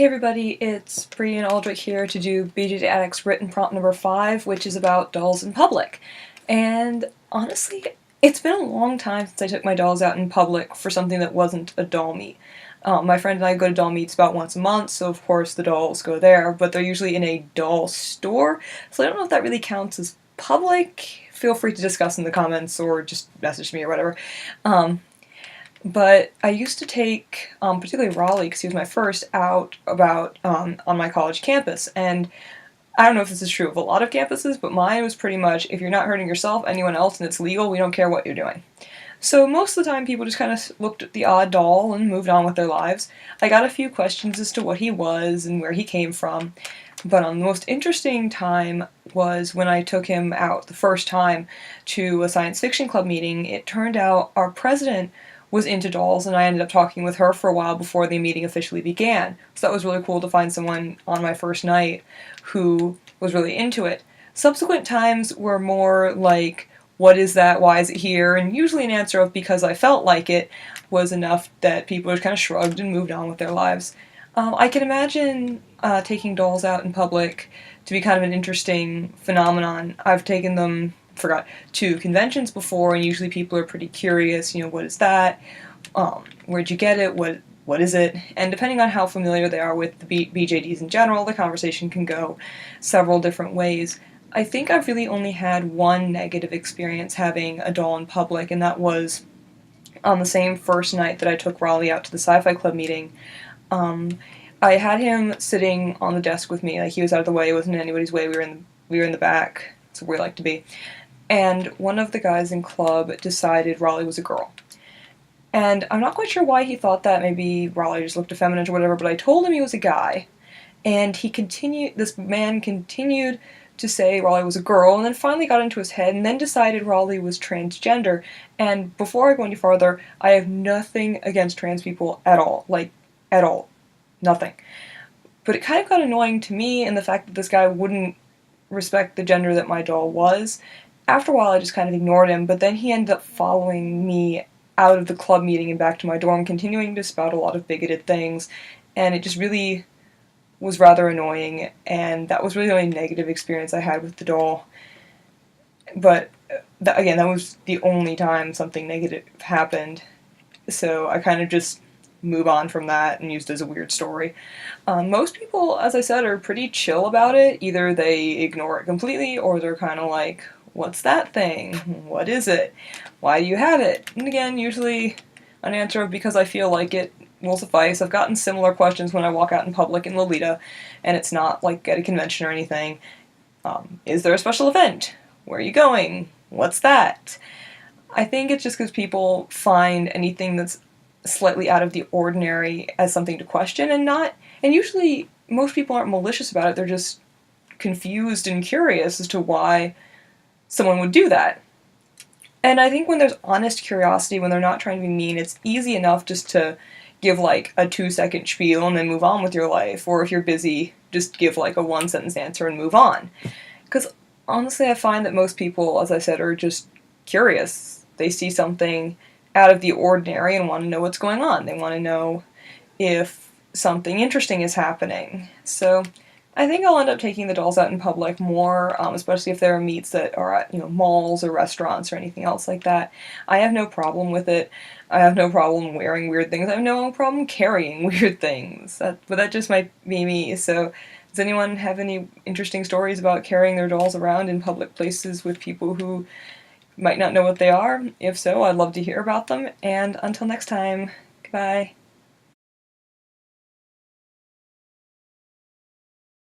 everybody, it's Bree and Aldrich here to do BJD Addicts written prompt number 5, which is about dolls in public. And honestly, it's been a long time since I took my dolls out in public for something that wasn't a doll meet. My friend and I go to doll meets about once a month, so of course the dolls go there, but they're usually in a doll store, so I don't know if that really counts as public. Feel free to discuss in the comments or just message me or whatever. But I used to take, particularly Raleigh, because he was my first, out on my college campus, and I don't know if this is true of a lot of campuses, but mine was pretty much, if you're not hurting yourself, anyone else, and it's legal, we don't care what you're doing. So most of the time people just kind of looked at the odd doll and moved on with their lives. I got a few questions as to what he was and where he came from, but the most interesting time was when I took him out the first time to a science fiction club meeting. It turned out our president was into dolls, and I ended up talking with her for a while before the meeting officially began. So that was really cool to find someone on my first night who was really into it. Subsequent times were more like, what is that, why is it here, and usually an answer of because I felt like it was enough that people just kind of shrugged and moved on with their lives. I can imagine taking dolls out in public to be kind of an interesting phenomenon. I've taken them to conventions before, and usually people are pretty curious, what is that? Where'd you get it? What is it? And depending on how familiar they are with the BJDs in general, the conversation can go several different ways. I think I've really only had one negative experience having a doll in public, and that was on the same first night that I took Raleigh out to the sci-fi club meeting. I had him sitting on the desk with me, like he was out of the way, he wasn't in anybody's way, we were in the back, that's where we like to be. And one of the guys in club decided Raleigh was a girl. And I'm not quite sure why he thought that, maybe Raleigh just looked effeminate or whatever, but I told him he was a guy, and this man continued to say Raleigh was a girl, and then finally got into his head, and then decided Raleigh was transgender. And before I go any farther, I have nothing against trans people at all. Like, at all. Nothing. But it kind of got annoying to me, and the fact that this guy wouldn't respect the gender that my doll was. After a while, I just kind of ignored him, but then he ended up following me out of the club meeting and back to my dorm, continuing to spout a lot of bigoted things, and it just really was rather annoying, and that was really the only negative experience I had with the doll. But, again, that was the only time something negative happened, so I kind of just move on from that and used it as a weird story. Most people, as I said, are pretty chill about it. Either they ignore it completely, or they're kind of like, what's that thing? What is it? Why do you have it? And again, usually an answer of because I feel like it will suffice. I've gotten similar questions when I walk out in public in Lolita, and it's not like at a convention or anything. Is there a special event? Where are you going? What's that? I think it's just because people find anything that's slightly out of the ordinary as something to question, and usually most people aren't malicious about it, they're just confused and curious as to why someone would do that. And I think when there's honest curiosity, when they're not trying to be mean, it's easy enough just to give like a 2-second spiel and then move on with your life, or if you're busy, just give like a 1-sentence answer and move on. Because honestly, I find that most people, as I said, are just curious. They see something out of the ordinary and want to know what's going on. They want to know if something interesting is happening. So I think I'll end up taking the dolls out in public more, especially if there are meets that are at, malls or restaurants or anything else like that. I have no problem with it. I have no problem wearing weird things. I have no problem carrying weird things. But that just might be me. So does anyone have any interesting stories about carrying their dolls around in public places with people who might not know what they are? If so, I'd love to hear about them. And until next time, goodbye.